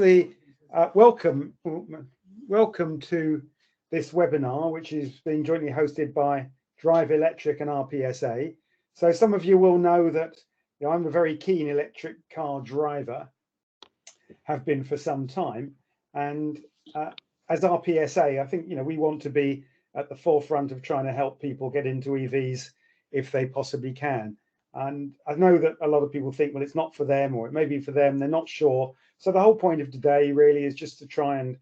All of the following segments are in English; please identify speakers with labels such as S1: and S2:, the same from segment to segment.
S1: Welcome to this webinar, which is being jointly hosted by Drive Electric and RPSA. So some of you will know that I'm a very keen electric car driver, have been for some time, and as RPSA, I think we want to be at the forefront of trying to help people get into EVs if they possibly can. And I know that a lot of people think, well, it's not for them, or it may be for them, they're not sure. So the whole point of today really is just to try and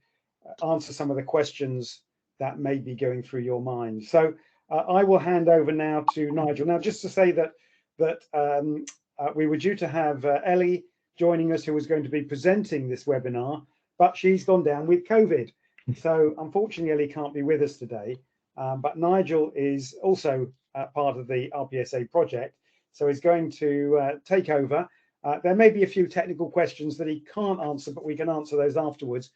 S1: answer some of the questions that may be going through your mind. So I will hand over now to Nigel. Now, just to say that we were due to have Ellie joining us, who was going to be presenting this webinar, but she's gone down with COVID. So unfortunately, Ellie can't be with us today, but Nigel is also part of the RPSA project. So he's going to take over. There may be a few technical questions that he can't answer, but we can answer those afterwards.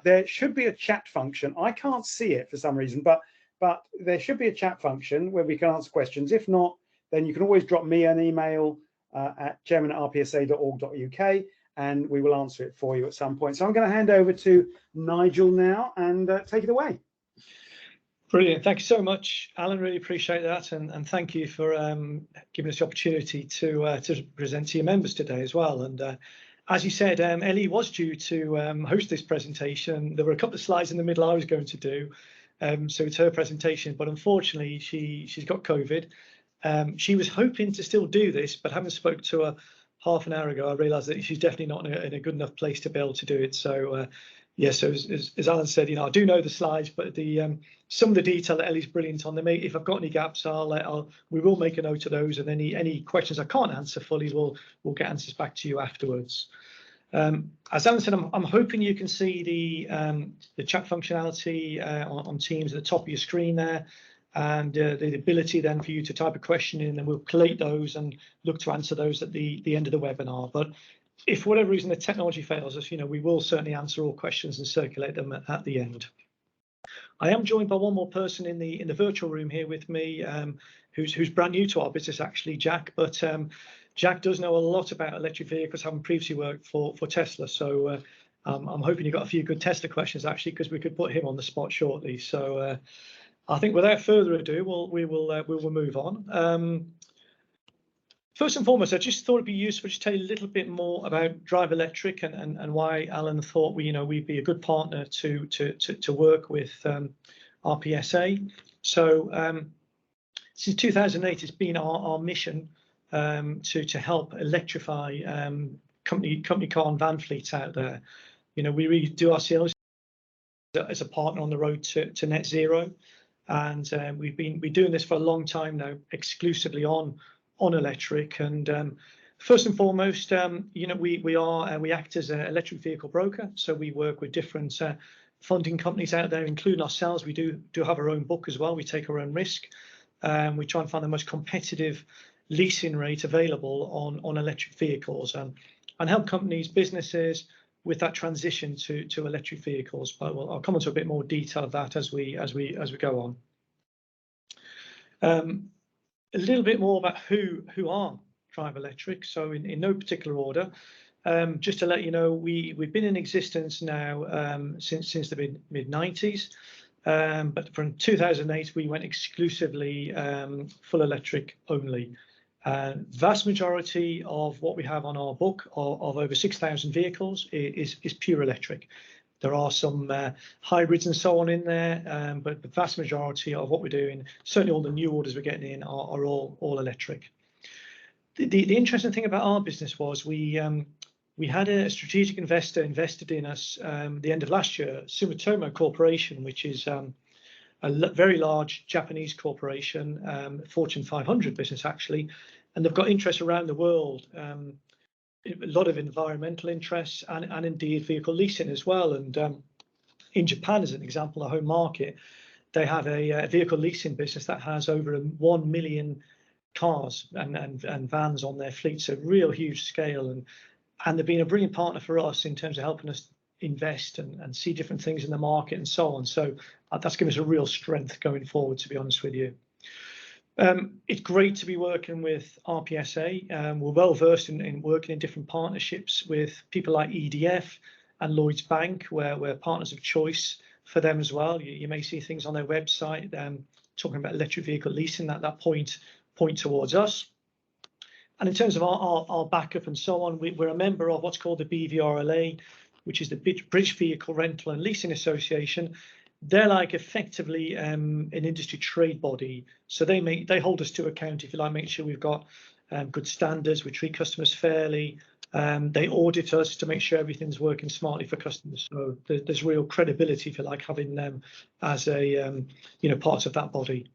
S1: There should be a chat function. I can't see it for some reason, but there should be a chat function where we can answer questions. If not, then you can always drop me an email at chairman@rpsa.org.uk, and we will answer it for you at some point. So I'm going to hand over to Nigel now, and take it away.
S2: Brilliant. Thank you so much, Alan. Really appreciate that, and thank you for giving us the opportunity to present to your members today as well. And as you said, Ellie was due to host this presentation. There were a couple of slides in the middle I was going to do, so it's her presentation, but unfortunately she's got COVID. She was hoping to still do this, but having spoke to her half an hour ago, I realised that she's definitely not in a good enough place to be able to do it. So yeah, so as Alan said, I do know the slides, but some of the detail that Ellie's brilliant on. If I've got any gaps, we will make a note of those, and any questions I can't answer fully, we'll get answers back to you afterwards. As Alan said, I'm hoping you can see the chat functionality on Teams at the top of your screen there, and the ability then for you to type a question in, and we'll collate those and look to answer those at the end of the webinar. But if for whatever reason the technology fails us, we will certainly answer all questions and circulate them at the end. I am joined by one more person in the virtual room here with me, who's brand new to our business, actually, Jack. But Jack does know a lot about electric vehicles, having previously worked for Tesla. So I'm hoping you've got a few good Tesla questions, actually, because we could put him on the spot shortly. So I think without further ado, we will move on. First and foremost, I just thought it'd be useful to tell you a little bit more about Drive Electric and why Alan thought we'd be a good partner to work with RPSA. So since 2008, it's been our mission to help electrify company car and van fleets out there. We really do ourselves as a partner on the road to net zero, and we've been doing this for a long time now, exclusively on electric. And first and foremost, we act as an electric vehicle broker. So we work with different funding companies out there, including ourselves. We do have our own book as well. We take our own risk. We try and find the most competitive leasing rate available on electric vehicles, and help companies, businesses with that transition to electric vehicles. But I'll come into a bit more detail of that as we go on. A little bit more about who are Drive Electric. So in no particular order, just to let you know, we've been in existence now since the mid-90s, but from 2008 we went exclusively full electric only. Vast majority of what we have on our book of over 6,000 vehicles is pure electric. There are some hybrids and so on in there, but the vast majority of what we're doing, certainly all the new orders we're getting in, are all electric. The interesting thing about our business was we had a strategic investor invested in us the end of last year, Sumitomo Corporation, which is a very large Japanese corporation, Fortune 500 business actually, and they've got interests around the world. A lot of environmental interests and indeed vehicle leasing as well. And in Japan, as an example, a home market, they have a vehicle leasing business that has over 1 million cars and vans on their fleet. So real huge scale, and they've been a brilliant partner for us in terms of helping us invest and see different things in the market and so on. So that's given us a real strength going forward, to be honest with you. It's great to be working with RPSA. We're well versed in working in different partnerships with people like EDF and Lloyds Bank, where we're partners of choice for them as well. You may see things on their website talking about electric vehicle leasing that point towards us. And in terms of our backup and so on, we're a member of what's called the BVRLA, which is the British Vehicle Rental and Leasing Association. They're like effectively an industry trade body. So they hold us to account, if you like, make sure we've got good standards, we treat customers fairly. They audit us to make sure everything's working smartly for customers. So there's real credibility, if you like, having them as a part of that body.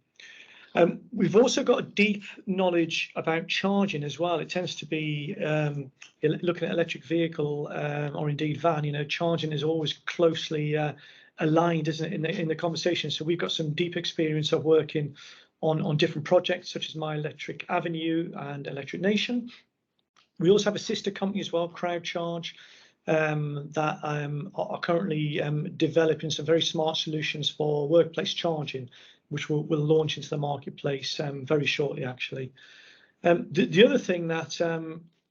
S2: We've also got a deep knowledge about charging as well. It tends to be looking at electric vehicle or indeed van. Charging is always closely aligned, isn't it, in the conversation? So we've got some deep experience of working on different projects such as My Electric Avenue and Electric Nation. We also have a sister company as well, CrowdCharge, that are currently developing some very smart solutions for workplace charging, which will launch into the marketplace very shortly, actually. The other thing that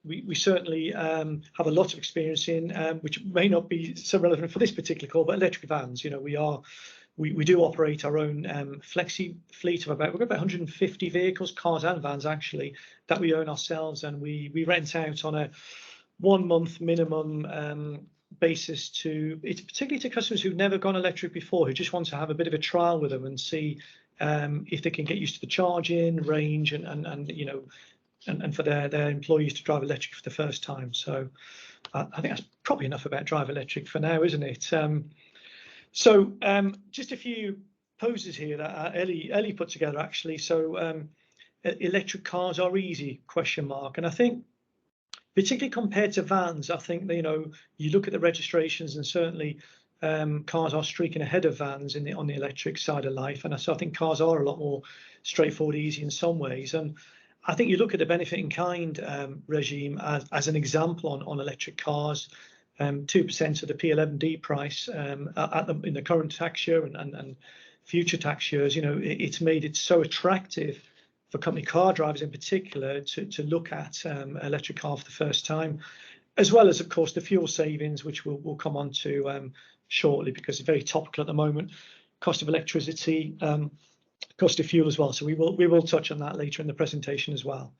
S2: we certainly have a lot of experience in, which may not be so relevant for this particular call, but electric vans. We do operate our own flexi fleet of we've got about 150 vehicles, cars and vans actually, that we own ourselves, and we rent out on a 1 month minimum basis it's particularly to customers who've never gone electric before, who just want to have a bit of a trial with them and see if they can get used to the charging range and for their employees to drive electric for the first time. So I think that's probably enough about Drive Electric for now, isn't it? So just a few poses here that Ellie put together, actually. So electric cars are easy, ? And I think particularly compared to vans, I think that, you look at the registrations, and certainly cars are streaking ahead of vans on the electric side of life. And so I think cars are a lot more straightforward, easy in some ways. And I think you look at the benefit in kind regime as an example on electric cars. 2% of the P11D price in the current tax year and future tax years, it's made it so attractive for company car drivers in particular to look at electric car for the first time, as well as, of course, the fuel savings, which we'll come on to shortly, because it's very topical at the moment. Cost of electricity, cost of fuel as well. So we will touch on that later in the presentation as well.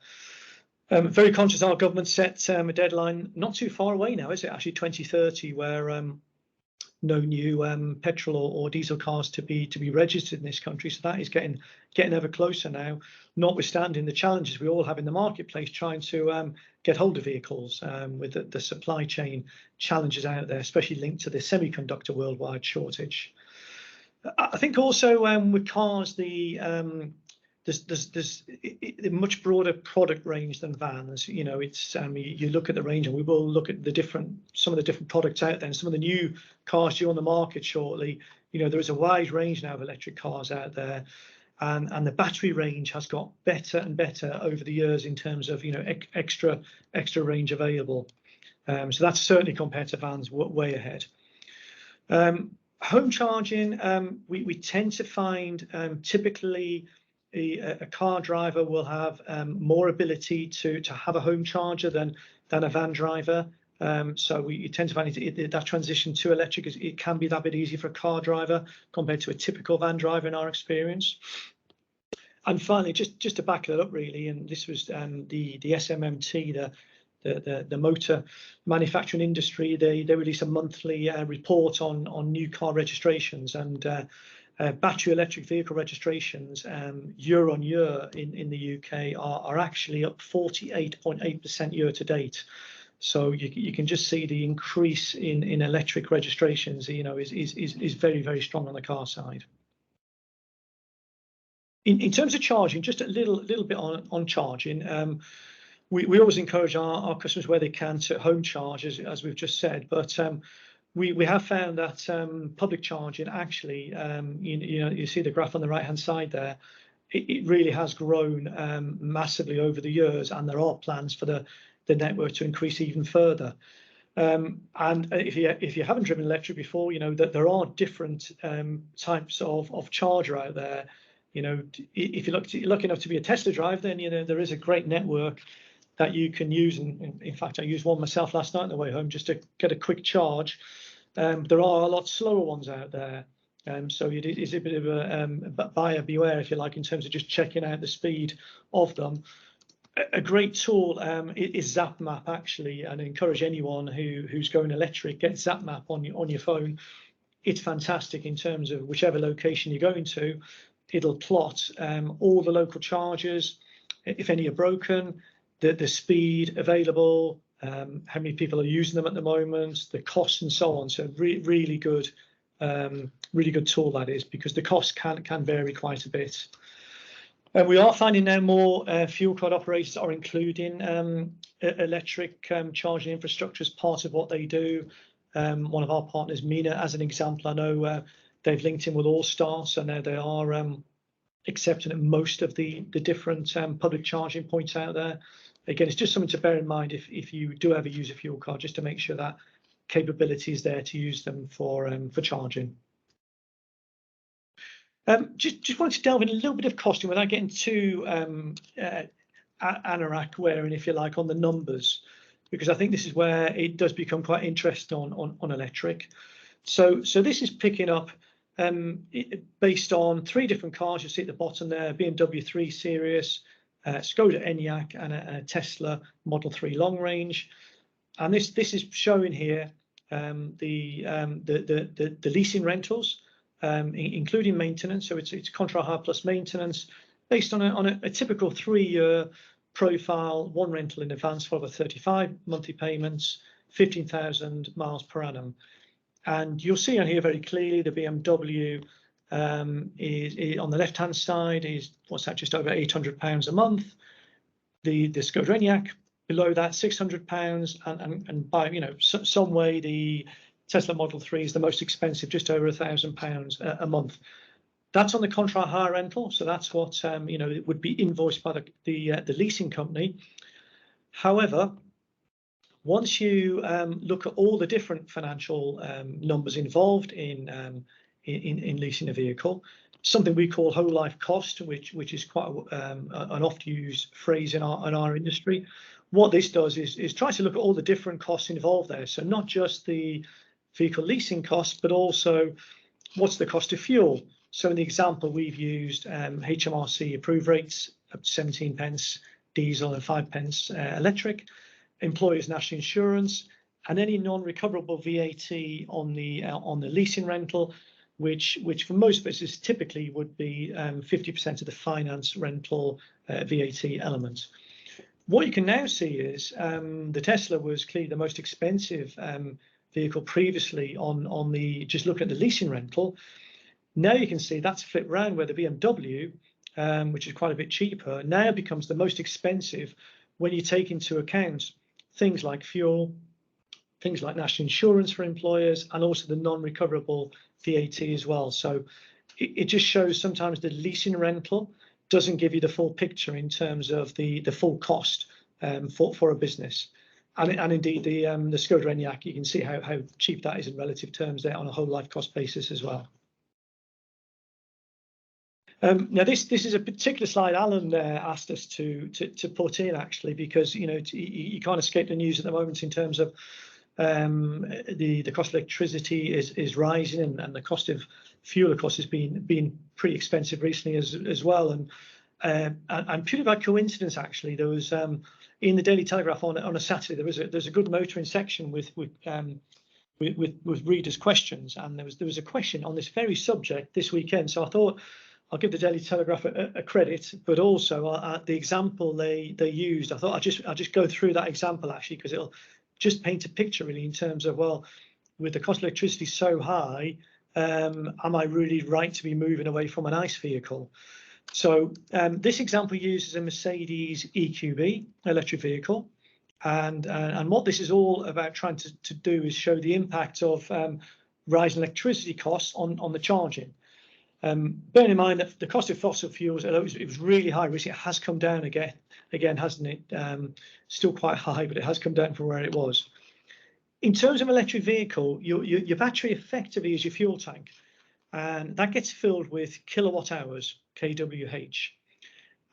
S2: Very conscious our government set a deadline not too far away now, is it? Actually 2030, where no new petrol or diesel cars to be registered in this country. So that is getting ever closer now, notwithstanding the challenges we all have in the marketplace trying to get hold of vehicles with the supply chain challenges out there, especially linked to the semiconductor worldwide shortage. I think also with cars, there's a much broader product range than vans. It's you look at the range, and we will look at some of the different products out there, and some of the new cars due on the market shortly. There is a wide range now of electric cars out there, and the battery range has got better and better over the years in terms of extra range available. So that's certainly compared to vans way ahead. Home charging, we tend to find typically a car driver will have more ability to have a home charger than a van driver. So you tend to find that transition to electric it can be that bit easier for a car driver compared to a typical van driver in our experience. And finally, just to back that up really, and this was the SMMT, the motor manufacturing industry, they release a monthly report on new car registrations, and battery electric vehicle registrations year on year in the UK are actually up 48.8% year to date. So you can just see the increase in electric registrations is very, very strong on the car side. In terms of charging, just a little bit on charging. We always encourage our customers where they can to home charge, as we've just said, but we have found that public charging actually, you see the graph on the right hand side there, it really has grown massively over the years, and there are plans for the network to increase even further. And if you haven't driven electric before, that there are different types of charger out there. If you're lucky enough to be a Tesla driver, then there is a great network that you can use, and in fact I used one myself last night on the way home just to get a quick charge. There are a lot slower ones out there. So it is a bit of a buyer beware, if you like, in terms of just checking out the speed of them. A great tool is ZapMap, actually, and I encourage anyone who's going electric, get ZapMap on your phone. It's fantastic in terms of whichever location you're going to, it'll plot all the local charges, if any are broken, the speed available, how many people are using them at the moment, the costs and so on. So really good tool that is, because the cost can vary quite a bit. And we are finding now more fuel card operators are including electric charging infrastructure as part of what they do. One of our partners, Mina, as an example, I know they've linked in with Allstar, so now they are accepting most of the different public charging points out there. Again, it's just something to bear in mind if you do ever use a fuel card, just to make sure that capability is there to use them for charging. Just wanted to delve in a little bit of costing without getting too anorak wearing, if you like, on the numbers, because I think this is where it does become quite interesting on electric. So this is picking up based on 3 different cars. You see at the bottom there: BMW 3 Series, Skoda Enyaq, and a Tesla Model 3 Long Range. And this is showing here the leasing rentals, including maintenance. So it's contract hire plus maintenance, based on a typical 3-year profile, 1 rental in advance for the 35 monthly payments, 15,000 miles per annum. And you'll see on here very clearly the BMW is on the left-hand side is what's that, just over £800 a month. The Skoda Enyaq below that, £600, and by some way the Tesla Model 3 is the most expensive, just over £1,000 a month. That's on the contract hire rental, so that's what it would be invoiced by the leasing company. However, once you look at all the different financial numbers involved in leasing a vehicle, something we call whole life cost, which is quite an oft used phrase in our industry. What this does is try to look at all the different costs involved there. So not just the vehicle leasing costs, but also what's the cost of fuel. So in the example we've used, HMRC approved rates up to 17 pence diesel and 5 pence electric, employers' national insurance, and any non-recoverable VAT on the leasing rental, which for most businesses typically would be 50% of the finance rental VAT element. What you can now see is the Tesla was clearly the most expensive vehicle previously on the, just look at the leasing rental. Now you can see that's flipped around, where the BMW, which is quite a bit cheaper, now becomes the most expensive when you take into account things like fuel, things like national insurance for employers, and also the non-recoverable VAT as well. So it just shows sometimes the leasing rental doesn't give you the full picture in terms of the full cost for a business. And indeed the Skoda Enyaq, you can see how cheap that is in relative terms there on a whole life cost basis as well. Now this is a particular slide Alan asked us to put in, actually, because you can't escape the news at the moment in terms of the cost of electricity is rising, and the cost of fuel, of course, has been pretty expensive recently as well. And purely by coincidence, actually, there was in the Daily Telegraph on a Saturday there's a good motoring section with readers' questions, and there was a question on this very subject this weekend. So I thought I'll give the Daily Telegraph a credit, but also the example they used. I thought I'll just go through that example, actually, because it'll just paint a picture really in terms of, well, with the cost of electricity so high, am I really right to be moving away from an ICE vehicle? So this example uses a Mercedes EQB electric vehicle, and what this is all about trying to do is show the impact of rising electricity costs on the charging. Bearing in mind that the cost of fossil fuels, although it was really high recently, it has come down again, hasn't it? Still quite high, but it has come down from where it was. In terms of electric vehicle, your battery effectively is your fuel tank, and that gets filled with kilowatt hours, kWh.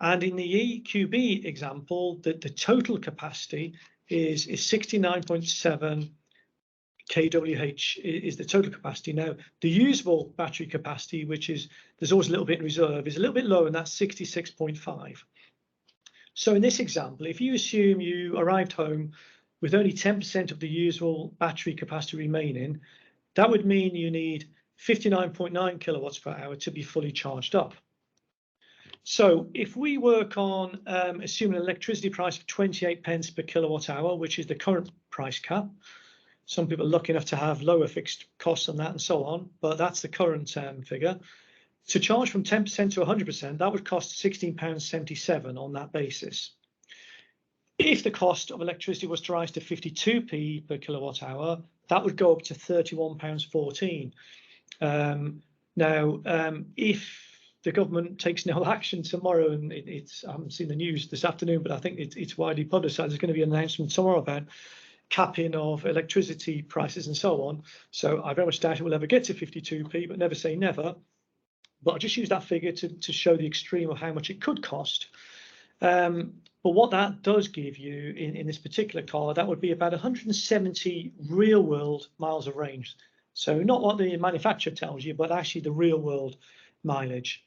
S2: And in the EQB example, the total capacity is 69.7 kWh is the total capacity. Now, the usable battery capacity, which is, there's always a little bit in reserve, is a little bit lower, and that's 66.5. So in this example, if you assume you arrived home with only 10% of the usual battery capacity remaining, that would mean you need 59.9 kilowatts per hour to be fully charged up. So if we work on assuming an electricity price of 28 pence per kilowatt hour, which is the current price cap, some people are lucky enough to have lower fixed costs on that and so on, but that's the current figure. To charge from 10% to 100%, that would cost £16.77 on that basis. If the cost of electricity was to rise to 52p per kilowatt hour, that would go up to £31.14. If the government takes no action tomorrow, and I haven't seen the news this afternoon, but I think it's widely publicised, there's going to be an announcement tomorrow about capping of electricity prices and so on. So I very much doubt it will ever get to 52p, but never say never. But I'll just use that figure to show the extreme of how much it could cost. But what that does give you in this particular car, that would be about 170 real world miles of range. So not what the manufacturer tells you, but actually the real world mileage.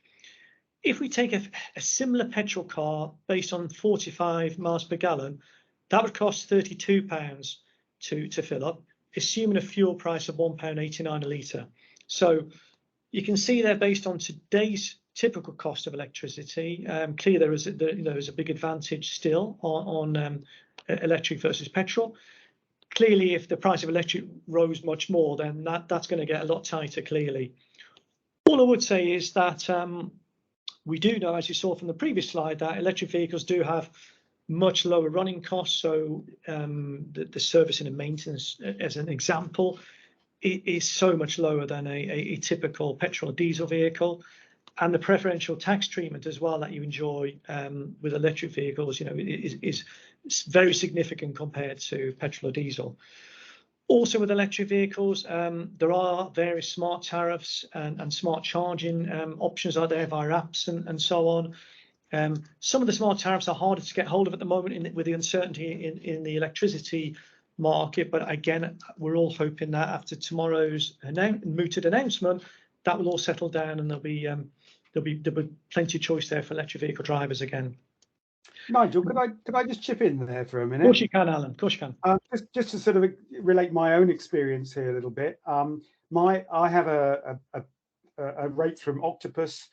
S2: If we take a similar petrol car based on 45 miles per gallon, that would cost £32 to fill up, assuming a fuel price of £1.89 a litre. So you can see there, based on today's typical cost of electricity, clearly there is a big advantage still on electric versus petrol. Clearly, if the price of electric rose much more, then that's going to get a lot tighter, clearly. All I would say is that we do know, as you saw from the previous slide, that electric vehicles do have much lower running costs. So the servicing and maintenance, as an example, is so much lower than a typical petrol or diesel vehicle, and the preferential tax treatment as well that you enjoy with electric vehicles, is very significant compared to petrol or diesel. Also, with electric vehicles, there are various smart tariffs and smart charging options out there via apps and so on. Some of the smart tariffs are harder to get hold of at the moment with the uncertainty in the electricity market, but again, we're all hoping that after tomorrow's mooted announcement, that will all settle down, and there'll be plenty of choice there for electric vehicle drivers again.
S1: Nigel, could I just chip in there for a minute?
S2: Of course you can, Alan. Of course you can.
S1: Just to sort of relate my own experience here a little bit. I have a rate from Octopus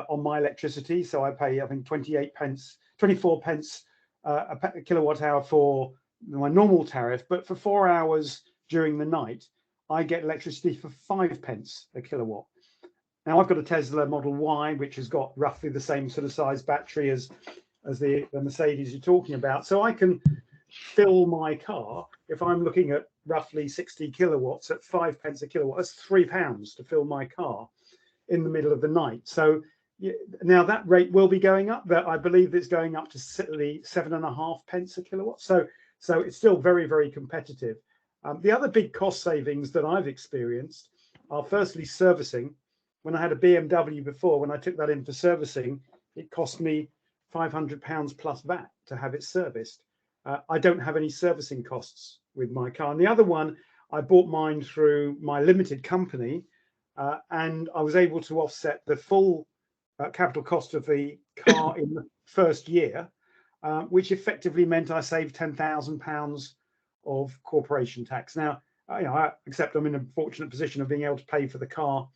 S1: on my electricity, so I pay, I think, 24 pence a kilowatt hour for my normal tariff, but for 4 hours during the night, I get electricity for 5 pence a kilowatt. Now, I've got a Tesla Model Y, which has got roughly the same sort of size battery as the Mercedes you're talking about. So I can fill my car, if I'm looking at roughly 60 kilowatts at 5 pence a kilowatt, that's £3 to fill my car in the middle of the night. So now that rate will be going up, but I believe it's going up to 7.5 pence a kilowatt. So it's still very, very competitive. The other big cost savings that I've experienced are, firstly, servicing. When I had a BMW before, when I took that in for servicing, it cost me £500 plus VAT to have it serviced. I don't have any servicing costs with my car. And the other one, I bought mine through my limited company, and I was able to offset the full capital cost of the car in the first year, which effectively meant I saved £10,000 of corporation tax. Now, I accept I'm in a fortunate position of being able to pay for the car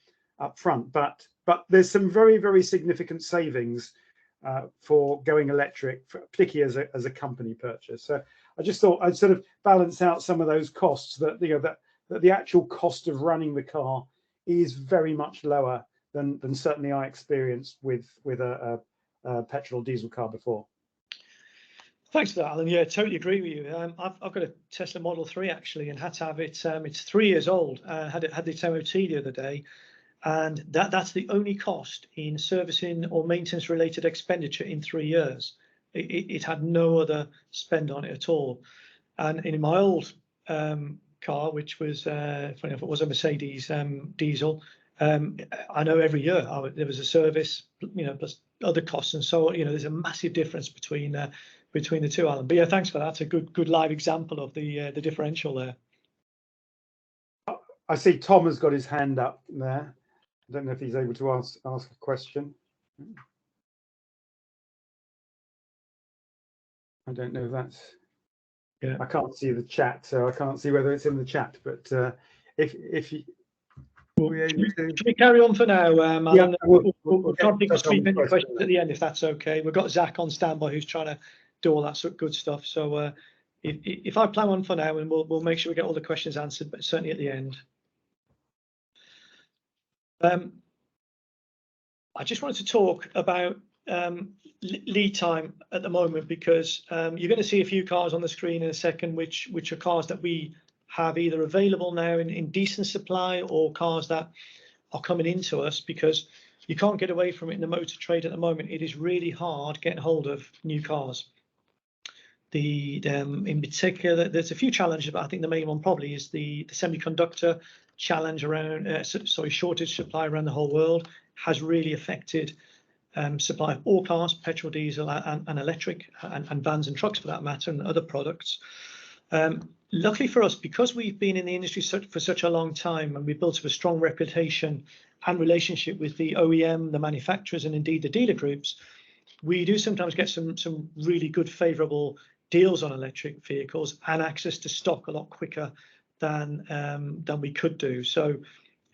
S1: up front, but there's some very, very significant savings for going electric, particularly as a company purchase. So I just thought I'd sort of balance out some of those costs, that the actual cost of running the car is very much lower than certainly I experienced with a petrol diesel car before.
S2: Thanks for that, Alan. Yeah, totally agree with you. I've got a Tesla Model 3 actually, and had to have it. It's 3 years old. Had its MOT the other day, and that's the only cost in servicing or maintenance related expenditure in 3 years. It had no other spend on it at all. And in my old car, which was funny enough, it was a Mercedes diesel. I know every year there was a service, plus other costs and so on. There's a massive difference between the two, Alan. But yeah, thanks for that. It's a good live example of the differential there.
S1: I see Tom has got his hand up there. I don't know if he's able to ask a question. I don't know if that's.
S2: Yeah.
S1: I can't see the chat, so I can't see whether it's in the chat. But if you.
S2: Should we carry on for now, Alan?
S1: Yeah,
S2: we'll try and pick up any questions at the end, if that's okay. We've got Zach on standby who's trying to do all that sort of good stuff. So if I plough on for now, and we'll make sure we get all the questions answered, but certainly at the end. I just wanted to talk about lead time at the moment, because you're going to see a few cars on the screen in a second, which are cars that we have either available now in decent supply, or cars that are coming into us, because you can't get away from it in the motor trade at the moment. It is really hard getting hold of new cars. In particular, there's a few challenges, but I think the main one probably is the semiconductor challenge around, shortage supply around the whole world has really affected supply of all cars, petrol, diesel, and electric, and vans and trucks for that matter, and other products. Luckily for us, because we've been in the industry for such a long time, and we've built up a strong reputation and relationship with the OEM, the manufacturers, and indeed the dealer groups, we do sometimes get some really good favourable deals on electric vehicles and access to stock a lot quicker than we could do. So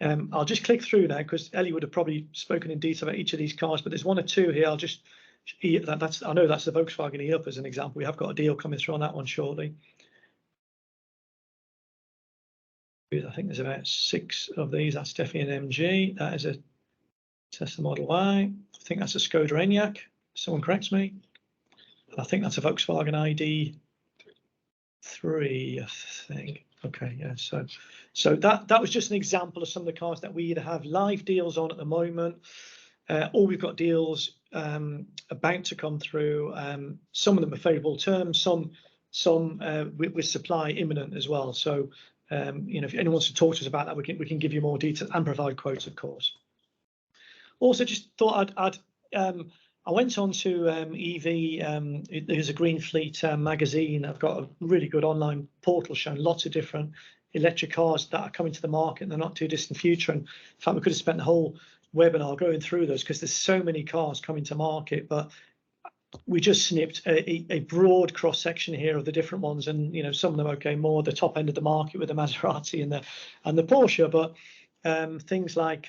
S2: I'll just click through now, because Ellie would have probably spoken in detail about each of these cars, but there's one or two here. I'll just I know that's the Volkswagen E-Up as an example. We have got a deal coming through on that one shortly. I think there's about 6 of these. That's definitely an MG. That is a Tesla Model Y. I think that's a Skoda Enyaq. Someone corrects me. I think that's a Volkswagen ID3, I think. Okay, yeah. So that was just an example of some of the cars that we either have live deals on at the moment, or we've got deals about to come through. Some of them are favourable terms, some with supply imminent as well. So if anyone wants to talk to us about that, we can give you more detail and provide quotes, of course. Also, just thought I went on to EV. There's a Green Fleet magazine. I've got a really good online portal showing lots of different electric cars that are coming to the market in the not too distant future. And in fact, we could have spent the whole webinar going through those, because there's so many cars coming to market. But we just snipped a broad cross section here of the different ones, and some of them, okay, more the top end of the market with the Maserati and the Porsche, but things like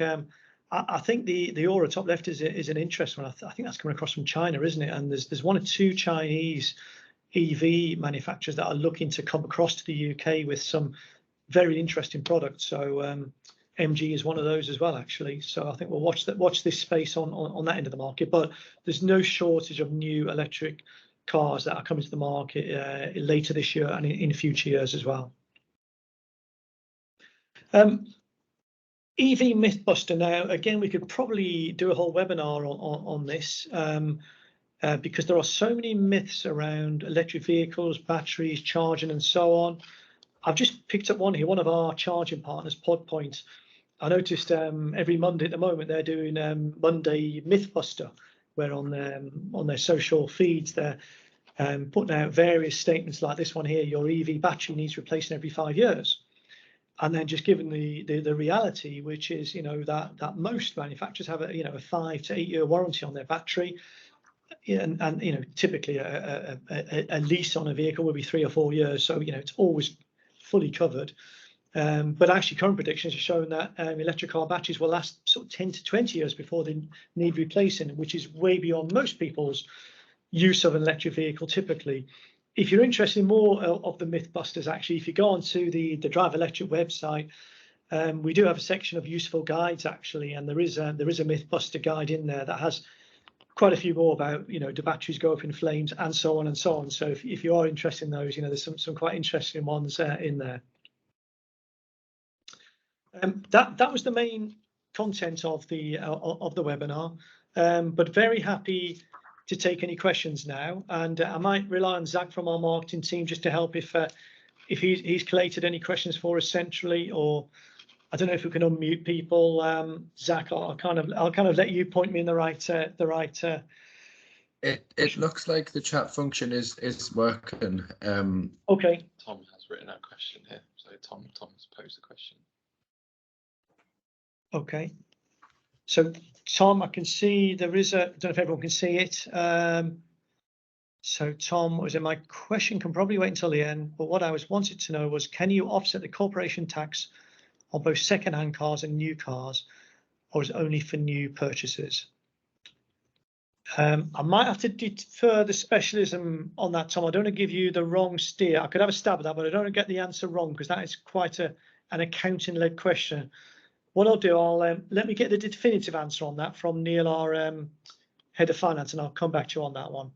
S2: I think the Aura top left is an interesting one. I think that's coming across from China, isn't it? And there's 1 or 2 Chinese EV manufacturers that are looking to come across to the UK with some very interesting products. So MG is one of those as well, actually. So I think we'll watch this space on that end of the market. But there's no shortage of new electric cars that are coming to the market later this year and in future years as well. EV Mythbuster now, again, we could probably do a whole webinar on this, because there are so many myths around electric vehicles, batteries, charging, and so on. I've just picked up one here, one of our charging partners, PodPoint. I noticed every Monday at the moment they're doing Monday Mythbuster, where on their social feeds they're putting out various statements like this one here: your EV battery needs replacing every 5 years. And then just given the reality, which is that most manufacturers have a 5 to 8 year warranty on their battery, and typically a lease on a vehicle will be 3 or 4 years, so it's always fully covered. But actually, current predictions are showing that electric car batteries will last sort of 10 to 20 years before they need replacing, which is way beyond most people's use of an electric vehicle typically. If you're interested in more of the Mythbusters, actually, if you go onto the Drive Electric website, we do have a section of useful guides, actually, and there is a Mythbuster guide in there that has quite a few more about, do batteries go up in flames, and so on and so on. So if you are interested in those, there's some quite interesting ones in there. That was the main content of the webinar, but very happy to take any questions now, and I might rely on Zach from our marketing team just to help if he's collated any questions for us centrally, or I don't know if we can unmute people. Zach, I'll kind of let you point me in the right.
S3: It looks like the chat function is working.
S2: Okay.
S4: Tom has written a question here, so Tom has posed a question.
S2: Okay. So Tom, I can see there is a, I don't know if everyone can see it. So Tom, what was it? My question can probably wait until the end, but what I wanted to know was, can you offset the corporation tax on both second-hand cars and new cars, or is it only for new purchases? I might have to defer the specialism on that, Tom. I don't want to give you the wrong steer. I could have a stab at that, but I don't want to get the answer wrong, because that is quite an accounting-led question. What I'll do, let me get the definitive answer on that from Neil, our head of finance, and I'll come back to you on that one.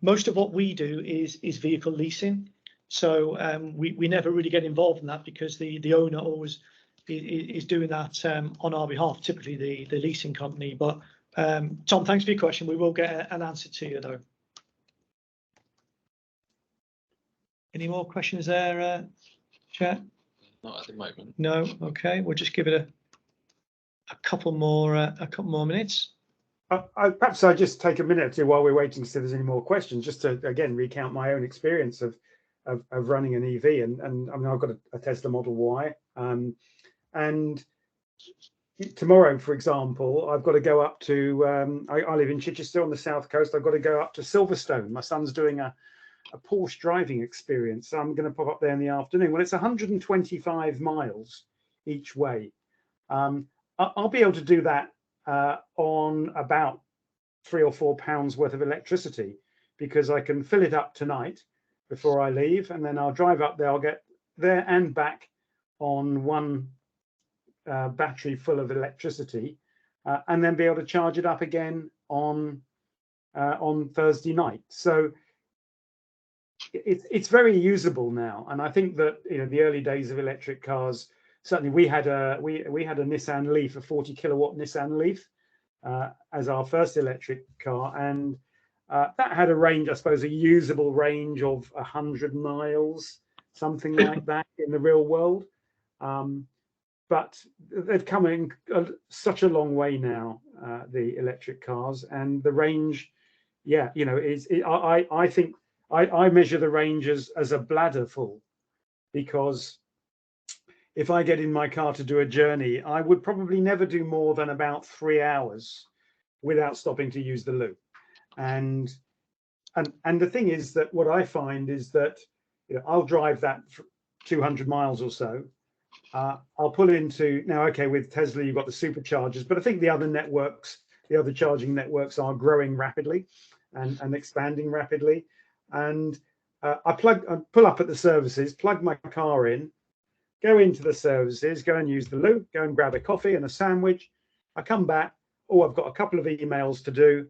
S2: Most of what we do is vehicle leasing, so we never really get involved in that, because the owner always is doing that on our behalf, typically the leasing company. But Tom, thanks for your question. We will get an answer to you, though. Any more questions there, Chat?
S3: Not at the moment.
S2: No. Okay, we'll just give it a couple more minutes.
S1: Perhaps I just take a minute or two while we're waiting to see if there's any more questions, just to again recount my own experience of running an EV. And I mean, I've got a Tesla Model Y, and tomorrow, for example, I've got to go up to I live in Chichester on the south coast. I've got to go up to Silverstone. My son's doing a Porsche driving experience, so I'm going to pop up there in the afternoon. Well, it's 125 miles each way. I'll be able to do that on about £3 or £4 worth of electricity, because I can fill it up tonight before I leave, and then I'll drive up there. I'll get there and back on one battery full of electricity, and then be able to charge it up again on Thursday night. So it's very usable now, and I think that, you know, the early days of electric cars, certainly we had a Nissan Leaf, a 40 kilowatt Nissan Leaf, as our first electric car, and that had a range, I suppose, a usable range of 100 miles, something like that in the real world. But they've come in such a long way now, the electric cars, and the range, yeah, you know, I think I measure the range as a bladder full, because if I get in my car to do a journey, I would probably never do more than about 3 hours without stopping to use the loo. And the thing is that what I find is that, you know, I'll drive that for 200 miles or so. I'll pull into, now, okay, with Tesla, you've got the superchargers, but I think the other networks, the other charging networks are growing rapidly and expanding rapidly. And I pull up at the services, plug my car in, go into the services, go and use the loo, go and grab a coffee and a sandwich. I come back, oh, I've got a couple of emails to do.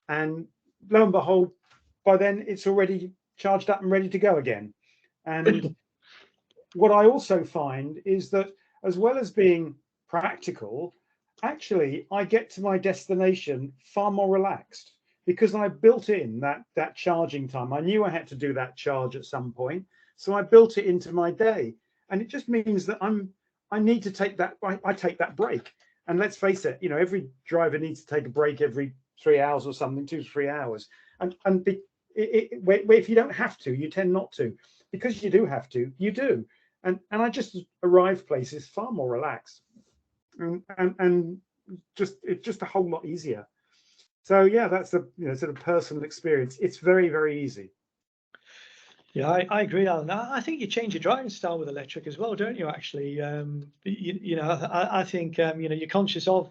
S1: And lo and behold, by then it's already charged up and ready to go again. And what I also find is that, as well as being practical, actually I get to my destination far more relaxed, because I built in that charging time. I knew I had to do that charge at some point, so I built it into my day. And it just means that I need to take that, I take that break. And let's face it, you know, every driver needs to take a break every 3 hours or something, 2 to 3 hours. And if you don't have to, you tend not to. Because you do have to, you do. And I just arrive places far more relaxed, and it's just a whole lot easier. So yeah, that's the, you know, sort of personal experience. It's very, very easy.
S2: Yeah, I agree, Alan. I think you change your driving style with electric as well, don't you? Actually, you know, I think you know, you're conscious of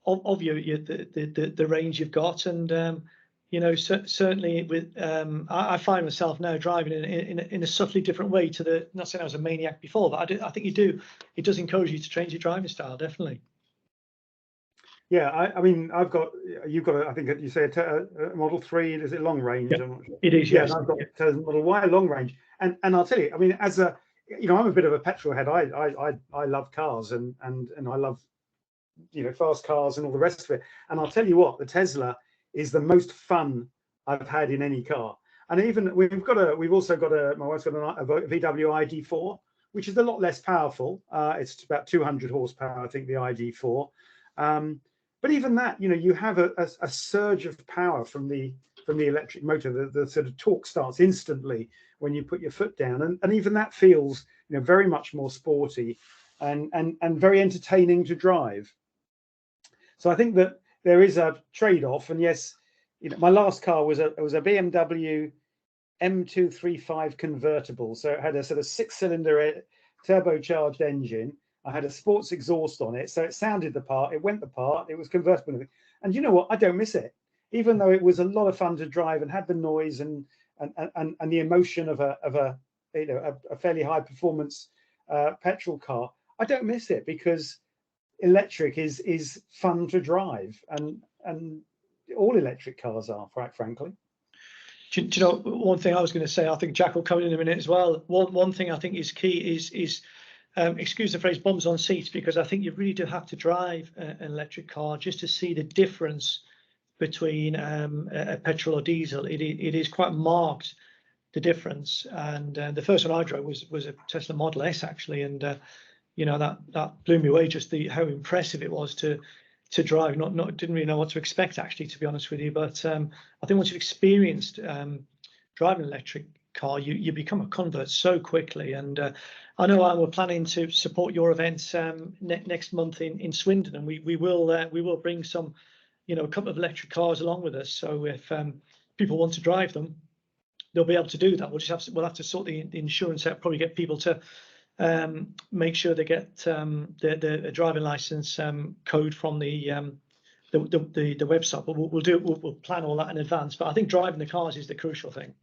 S2: the range you've got, and you know, certainly with I find myself now driving in a subtly different way to the. Not saying I was a maniac before, but I think you do. It does encourage you to change your driving style, definitely.
S1: Yeah, I mean, you've got I think you say a Model 3. Is it long range?
S2: Yeah,
S1: I'm not sure.
S2: it is.
S1: Yeah,
S2: Yes.
S1: and I've got a Model Y long range, and I'll tell you, I mean, as a, you know, I'm a bit of a petrol head. I love cars, and I love, you know, fast cars and all the rest of it. And I'll tell you what, the Tesla is the most fun I've had in any car. And even we've also got my wife's got a VW ID4, which is a lot less powerful. It's about 200 horsepower, I think, the ID4. But even that, you know, you have a surge of power from the electric motor. The sort of torque starts instantly when you put your foot down, and even that feels, you know, very much more sporty. and very entertaining to drive. So I think that there is a trade-off. And yes, my last car was a BMW M235 convertible. So it had a sort of 6-cylinder turbocharged engine. I had a sports exhaust on it, so it sounded the part. It went the part. It was convertible, and you know what? I don't miss it, even though it was a lot of fun to drive and had the noise and the emotion of a fairly high performance petrol car. I don't miss it because electric is fun to drive, and all electric cars are, quite frankly.
S2: Do you know, one thing I was going to say, I think Jack will come in a minute as well. One thing I think is key is excuse the phrase, bums on seats, because I think you really do have to drive an electric car just to see the difference between a petrol or diesel. It is quite marked, the difference. And the first one I drove was a Tesla Model S, actually, and that blew me away, just how impressive it was to drive. Didn't really know what to expect, actually, to be honest with you. But I think once you've experienced driving an electric car, you become a convert so quickly. And I know we're planning to support your events next month in Swindon, and we will bring some, a couple of electric cars along with us. So if people want to drive them, they'll be able to do that. We'll have to sort the insurance out, probably get people to make sure they get the driving license code from the website. But we'll plan all that in advance. But I think driving the cars is the crucial thing.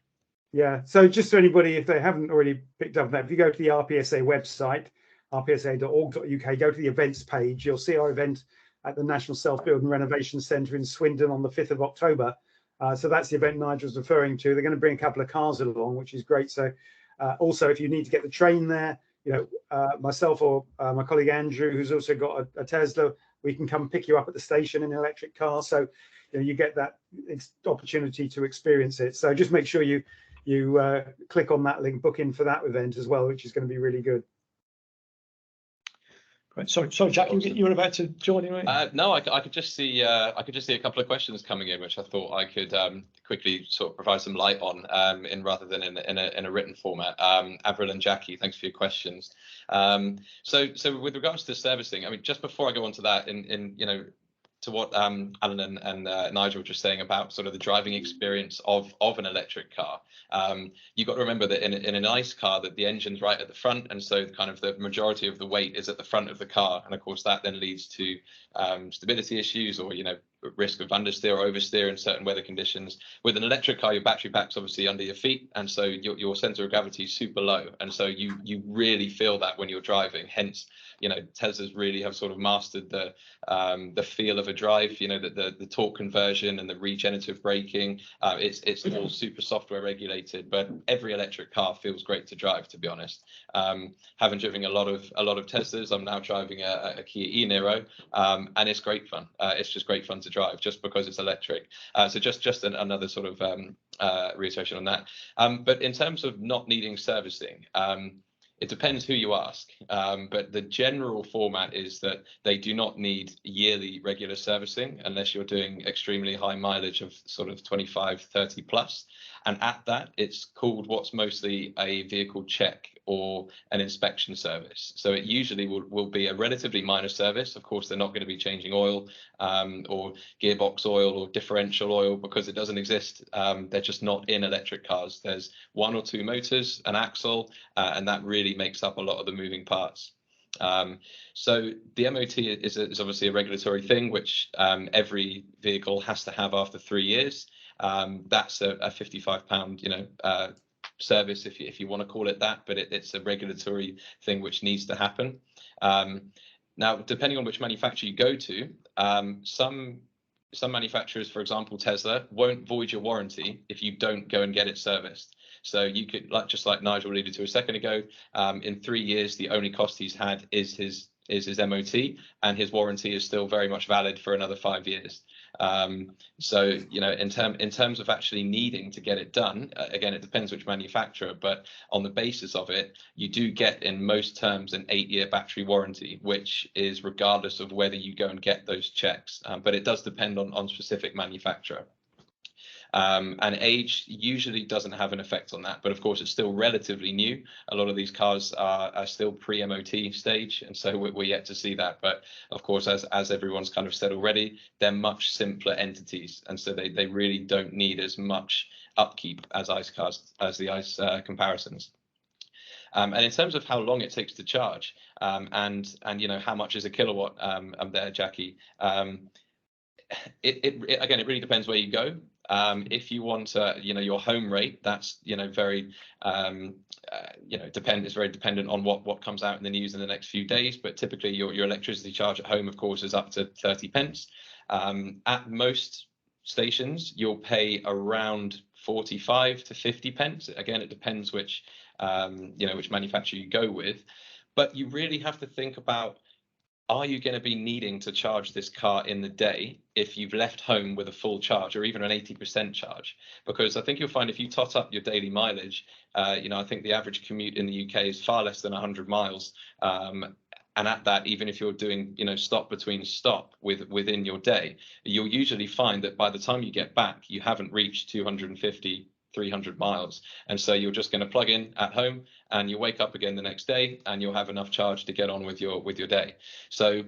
S1: Yeah. So just for anybody, if they haven't already picked up that, if you go to the RPSA website, rpsa.org.uk, go to the events page, you'll see our event at the National Self-Build and Renovation Centre in Swindon on the 5th of October. So that's the event Nigel's referring to. They're going to bring a couple of cars along, which is great. So also, if you need to get the train there, myself or my colleague Andrew, who's also got a Tesla, we can come pick you up at the station in an electric car. So you get that opportunity to experience it. So just make sure you click on that link, book in for that event as well, which is going to be really good.
S2: Right. Sorry, Jack, you were about to join in, right?
S4: No, I could just see a couple of questions coming in, which I thought I could quickly sort of provide some light on, rather than in a written format. Avril and Jackie, thanks for your questions. So with regards to servicing, I mean, just before I go on to that, to what Alan and Nigel were just saying about sort of the driving experience of an electric car. You've got to remember that in an ICE car, that the engine's right at the front, and so kind of the majority of the weight is at the front of the car, and of course that then leads to stability issues, or risk of understeer or oversteer in certain weather conditions. With an electric car, your battery pack's obviously under your feet, and so your center of gravity is super low, and so you really feel that when you're driving. Hence, Teslas really have sort of mastered the feel of a drive. The torque conversion and the regenerative braking. It's all super software regulated, but every electric car feels great to drive, to be honest. Having driven a lot of Teslas, I'm now driving a Kia e-Niro, and it's great fun. It's just great fun to drive, just because it's electric. So just another sort of reiteration on that. But in terms of not needing servicing, it depends who you ask, but the general format is that they do not need yearly regular servicing unless you're doing extremely high mileage of sort of 25, 30 plus. And at that, it's called what's mostly a vehicle check or an inspection service. So it usually will be a relatively minor service. Of course, they're not going to be changing oil or gearbox oil or differential oil, because it doesn't exist. They're just not in electric cars. There's one or two motors, an axle, and that really makes up a lot of the moving parts. So the MOT is obviously a regulatory thing, which every vehicle has to have after 3 years. That's a £55, service, if you want to call it that, but it's a regulatory thing which needs to happen. Now, depending on which manufacturer you go to, some manufacturers, for example, Tesla, won't void your warranty if you don't go and get it serviced. So you could, just like Nigel alluded to a second ago, in 3 years, the only cost he's had is his MOT, and his warranty is still very much valid for another 5 years. So in terms of actually needing to get it done, again, it depends which manufacturer, but on the basis of it, you do get in most terms an 8-year battery warranty, which is regardless of whether you go and get those checks, but it does depend on specific manufacturer. And age usually doesn't have an effect on that, but of course it's still relatively new. A lot of these cars are still pre-MOT stage, and so we're yet to see that. But of course, as everyone's kind of said already, they're much simpler entities, and so they really don't need as much upkeep as ICE cars, as the ICE comparisons. And in terms of how long it takes to charge, and how much is a kilowatt there, Jackie, it again, it really depends where you go. If you want your home rate, that's very it's very dependent on what comes out in the news in the next few days, but typically your electricity charge at home, of course, is up to 30 pence. At most stations you'll pay around 45 to 50 pence. Again, it depends which manufacturer you go with, but you really have to think about, are you going to be needing to charge this car in the day if you've left home with a full charge or even an 80% charge? Because I think you'll find if you tot up your daily mileage, I think the average commute in the UK is far less than 100 miles. And at that, even if you're doing, stop between stop within your day, you'll usually find that by the time you get back, you haven't reached 250, 300 miles. And so you're just going to plug in at home and you wake up again the next day and you'll have enough charge to get on with your day. So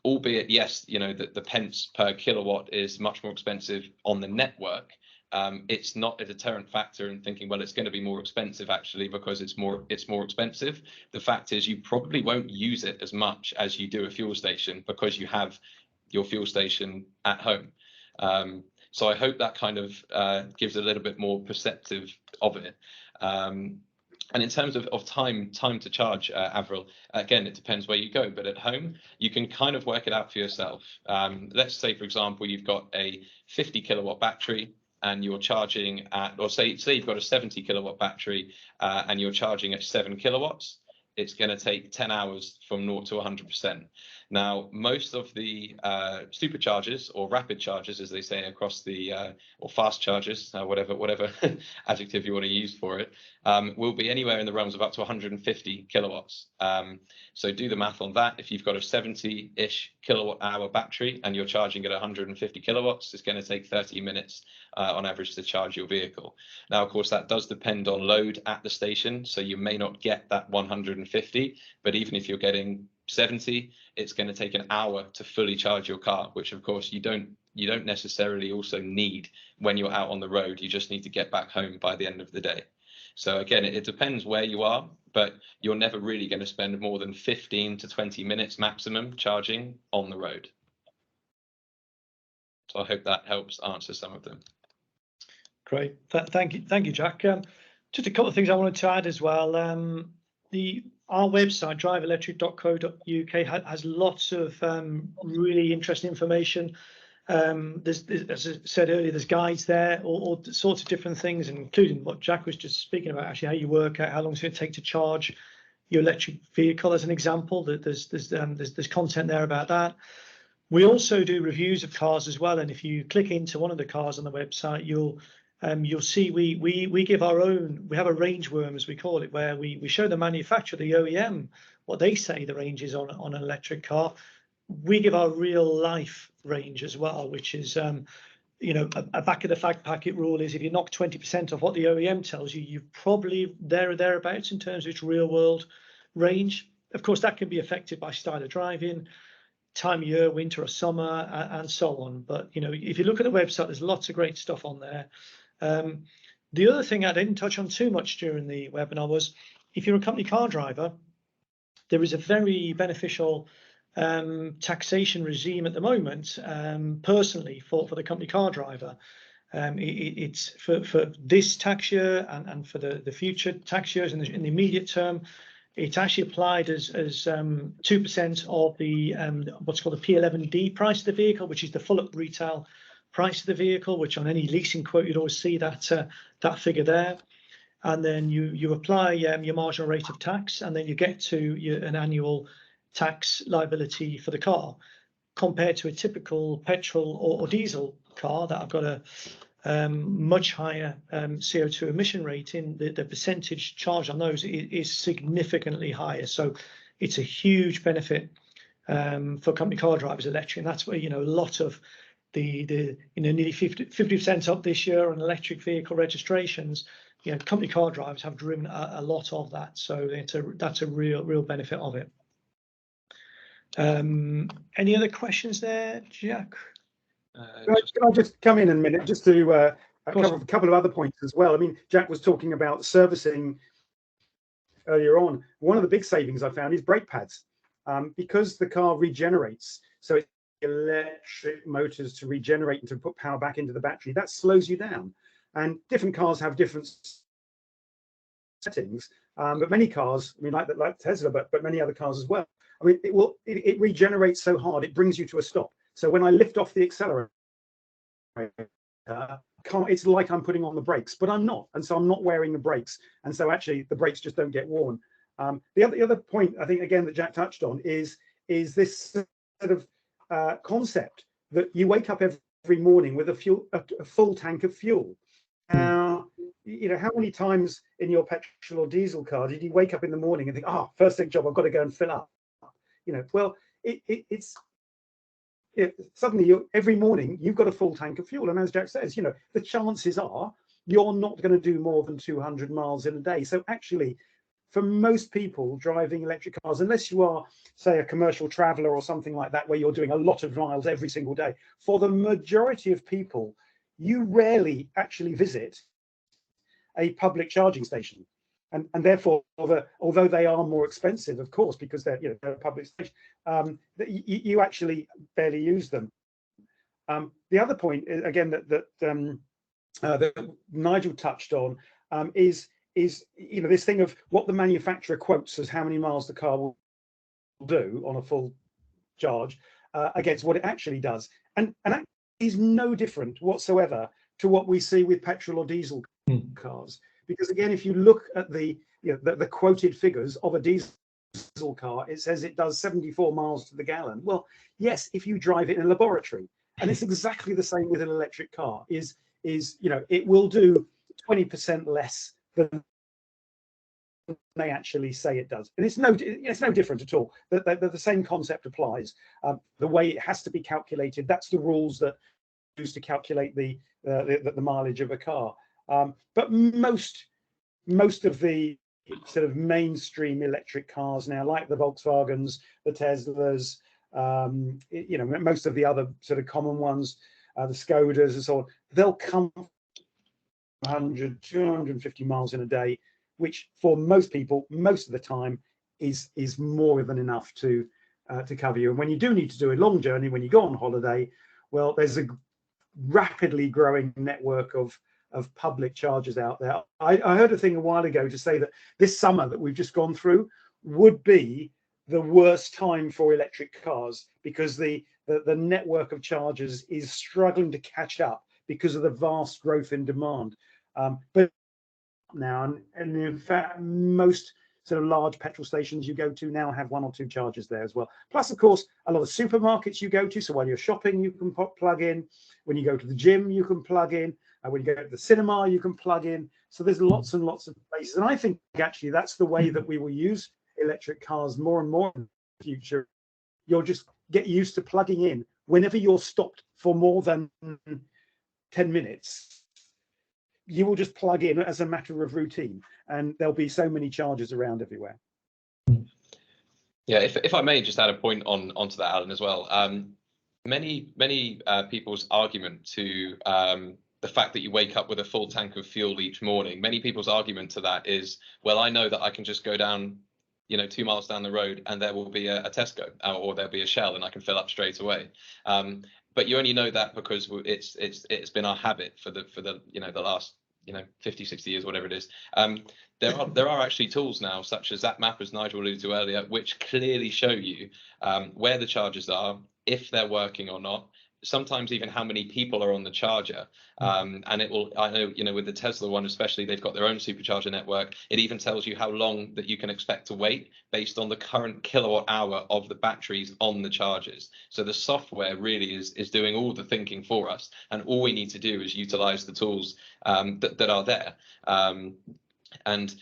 S4: albeit, yes, the pence per kilowatt is much more expensive on the network. It's not a deterrent factor in thinking, well, it's going to be more expensive actually because it's more expensive. The fact is you probably won't use it as much as you do a fuel station because you have your fuel station at home. So I hope that kind of gives a little bit more perceptive of it. And in terms of time to charge, Avril, again, it depends where you go. But at home, you can kind of work it out for yourself. Let's say, for example, you've got a 50 kilowatt battery and you're charging at, or say you've got a 70 kilowatt battery and you're charging at 7 kilowatts. It's going to take 10 hours from 0 to 100%. Now, most of the superchargers or rapid chargers, as they say across the, or fast chargers, whatever adjective you want to use for it, will be anywhere in the realms of up to 150 kilowatts. So do the math on that. If you've got a 70-ish kilowatt hour battery and you're charging at 150 kilowatts, it's going to take 30 minutes on average to charge your vehicle. Now, of course, that does depend on load at the station, so you may not get that 150, but even if you're getting 70, it's going to take an hour to fully charge your car, which of course you don't necessarily also need when you're out on the road. You just need to get back home by the end of the day. So again, it depends where you are, but you're never really going to spend more than 15 to 20 minutes maximum charging on the road. So I hope that helps answer some of them.
S2: Great, thank you, Jack. Just a couple of things I wanted to add as well. Our website, driveelectric.co.uk, has lots of really interesting information. There's, as I said earlier, there's guides there, all sorts of different things, including what Jack was just speaking about, actually how you work out how long it's going to take to charge your electric vehicle, as an example. There's content there about that. We also do reviews of cars as well, and if you click into one of the cars on the website, you'll see we give our own, we have a range worm, as we call it, where we show the manufacturer, the OEM, what they say the range is on an electric car. We give our real life range as well, which is a back of the fact packet rule is if you knock 20% of what the OEM tells you, you're probably there or thereabouts in terms of its real world range. Of course, that can be affected by style of driving, time of year, winter or summer, and so on. But if you look at the website, there's lots of great stuff on there. The other thing I didn't touch on too much during the webinar was, if you're a company car driver, there is a very beneficial taxation regime at the moment, personally, for the company car driver. It's for this tax year and for the future tax years in the immediate term. It's actually applied as 2% of the what's called the P11D price of the vehicle, which is the full up retail price of the vehicle, which on any leasing quote you'd always see that figure there. And then you apply your marginal rate of tax, and then you get to an annual tax liability for the car, compared to a typical petrol or diesel car that I've got a much higher CO2 emission rating. The percentage charge on those is significantly higher. So it's a huge benefit for company car drivers, electric, and that's where a lot of the nearly 50% up this year on electric vehicle registrations, company car drivers have driven a lot of that. So that's a real benefit of it. Any other questions there, Jack?
S1: Can I just come in a minute just to cover a couple of other points as well? I mean, Jack was talking about servicing earlier on. One of the big savings I found is brake pads, because the car regenerates. So it's electric motors to regenerate and to put power back into the battery. That slows you down. And different cars have different settings, but many cars, I mean, like Tesla, but many other cars as well. I mean, it regenerates so hard it brings you to a stop. So when I lift off the accelerator, it's like I'm putting on the brakes, but I'm not, and so I'm not wearing the brakes, and so actually the brakes just don't get worn. The other point I think again that Jack touched on is this sort of concept that you wake up every morning with a full tank of fuel. Now, how many times in your petrol or diesel car did you wake up in the morning and think, first thing job, I've got to go and fill up? Well, it's suddenly every morning you've got a full tank of fuel, and as Jack says, the chances are you're not going to do more than 200 miles in a day. So actually, for most people driving electric cars, unless you are, say, a commercial traveler or something like that, where you're doing a lot of miles every single day, for the majority of people, you rarely actually visit a public charging station. And therefore, although they are more expensive, of course, because they're a public station, you actually barely use them. The other point, again, that Nigel touched on is this thing of what the manufacturer quotes as how many miles the car will do on a full charge against what it actually does, and that is no different whatsoever to what we see with petrol or diesel cars. Because again, if you look at the quoted figures of a diesel car, it says it does 74 miles to the gallon. Well, yes, if you drive it in a laboratory, and it's exactly the same with an electric car. It will do 20% less than they actually say it does, and it's no different at all. The same concept applies. The way it has to be calculated, that's the rules that used to calculate the mileage of a car. But most of the sort of mainstream electric cars now, like the Volkswagens, the Teslas, most of the other sort of common ones, the Skodas and so on, they'll come 100, 250 miles in a day, which for most people, most of the time, is more than enough to cover you. And when you do need to do a long journey, when you go on holiday, well, there's a rapidly growing network of public chargers out there. I heard a thing a while ago to say that this summer that we've just gone through would be the worst time for electric cars, because the network of chargers is struggling to catch up because of the vast growth in demand. But now, and in fact, most sort of large petrol stations you go to now have one or two chargers there as well. Plus, of course, a lot of supermarkets you go to, so while you're shopping, you can plug in. When you go to the gym, you can plug in. When you go to the cinema, you can plug in. So there's lots and lots of places. And I think actually that's the way that we will use electric cars more and more in the future. You'll just get used to plugging in whenever you're stopped for more than 10 minutes. You will just plug in as a matter of routine, and there'll be so many chargers around everywhere.
S4: Yeah, if I may just add a point onto that, Alan, as well. Many people's argument to the fact that you wake up with a full tank of fuel each morning, many people's argument to that is, well, I know that I can just go down, 2 miles down the road and there will be a Tesco or there'll be a Shell and I can fill up straight away. But you only know that because it's been our habit for the last 50, 60 years, whatever it is. There are actually tools now, such as that map, as Nigel alluded to earlier, which clearly show you where the chargers are, if they're working or not, sometimes even how many people are on the charger. And it will, I know, with the Tesla one especially, they've got their own supercharger network. It even tells you how long that you can expect to wait based on the current kilowatt hour of the batteries on the chargers. So the software really is doing all the thinking for us, and all we need to do is utilize the tools that are there. And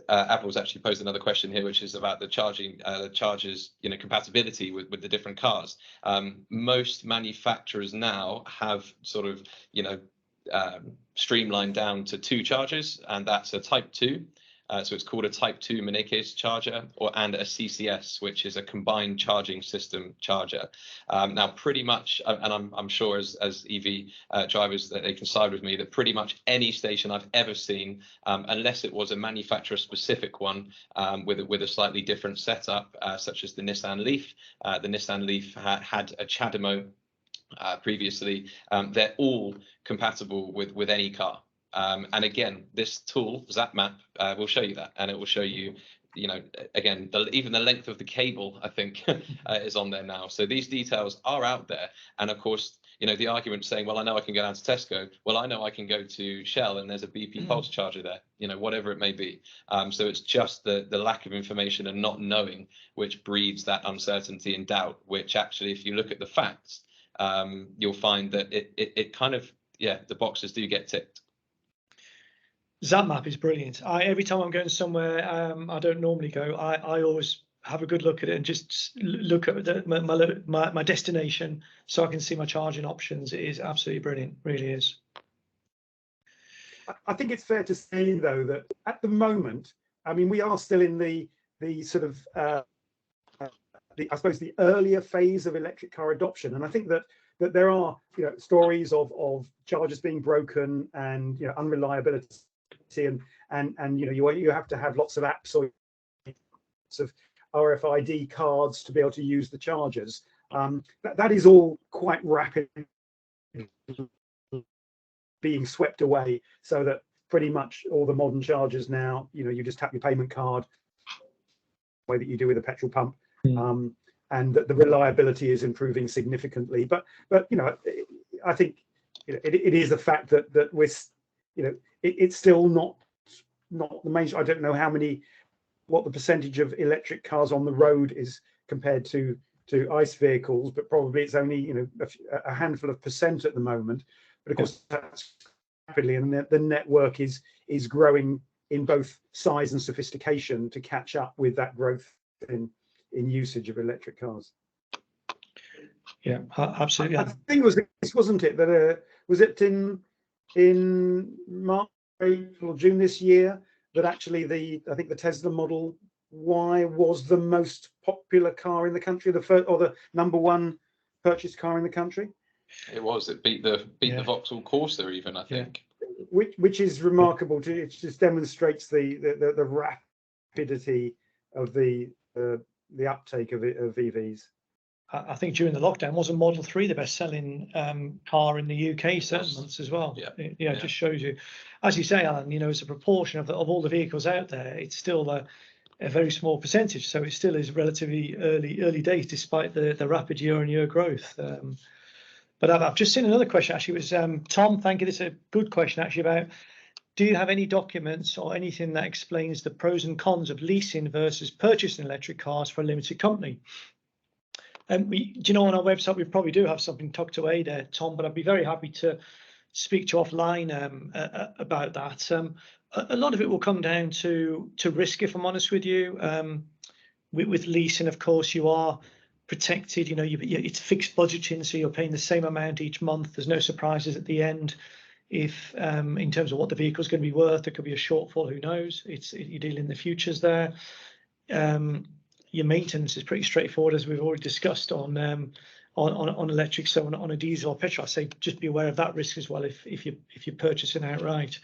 S4: Apple's actually posed another question here, which is about the chargers, compatibility with the different cars. Most manufacturers now have sort of, streamlined down to 2 chargers, and that's a Type 2. So it's called a Type 2 Menikes charger, and a CCS, which is a combined charging system charger. Now, pretty much, and I'm sure as EV drivers that they can side with me, that pretty much any station I've ever seen, unless it was a manufacturer-specific one with a slightly different setup, such as the Nissan Leaf. The Nissan Leaf had a CHAdeMO previously. They're all compatible with any car. And again, this tool, ZapMap, will show you that, and it will show you, again, even the length of the cable, I think, is on there now. So these details are out there. And of course, the argument saying, well, I know I can go down to Tesco. Well, I know I can go to Shell and there's a BP Pulse charger there, whatever it may be. So it's just the lack of information and not knowing which breeds that uncertainty and doubt, which actually, if you look at the facts, you'll find that it kind of, the boxes do get ticked.
S2: ZapMap is brilliant. Every time I'm going somewhere I don't normally go, I always have a good look at it and just look at my destination so I can see my charging options. It is absolutely brilliant, really is.
S1: I think it's fair to say, though, that at the moment, I mean, we are still in the sort of I suppose the earlier phase of electric car adoption, and I think that there are stories of chargers being broken and unreliability. And you have to have lots of apps or lots of RFID cards to be able to use the chargers. That is all quite rapid being swept away, so that pretty much all the modern chargers now, you just tap your payment card the way that you do with a petrol pump, and that the reliability is improving significantly. But I think it is the fact that we're it's still not the main. I don't know what the percentage of electric cars on the road is compared to ICE vehicles, but probably it's only a handful of percent at the moment. But of course, that's rapidly, and the network is growing in both size and sophistication to catch up with that growth in usage of electric cars.
S2: Yeah, absolutely.
S1: I think wasn't it that was it in March, April, June this year that actually I think the Tesla Model Y was the most popular car in the country, the first or the #1 purchased car in the country.
S4: It was. It beat the Vauxhall Corsa even, I think.
S1: Which is remarkable. It just demonstrates the rapidity of the uptake of EVs.
S2: I think during the lockdown, wasn't Model 3 the best-selling car in the UK certain months as well? It just shows you, as you say, Alan, as a proportion of all the vehicles out there, it's still a very small percentage. So it still is relatively early days, despite the rapid year-on-year growth. But I've just seen another question. Actually, it was Tom. Thank you. It's a good question actually about, do you have any documents or anything that explains the pros and cons of leasing versus purchasing electric cars for a limited company? And do you know, on our website we probably do have something tucked away there, Tom, but I'd be very happy to speak to you offline about that. A lot of it will come down to risk, if I'm honest with you. With leasing, of course, you are protected. It's fixed budgeting, so you're paying the same amount each month. There's no surprises at the end. If in terms of what the vehicle is going to be worth, there could be a shortfall. Who knows? You're dealing in the futures there. Your maintenance is pretty straightforward, as we've already discussed on electric. So on a diesel or petrol, I say just be aware of that risk as well if you're purchasing outright.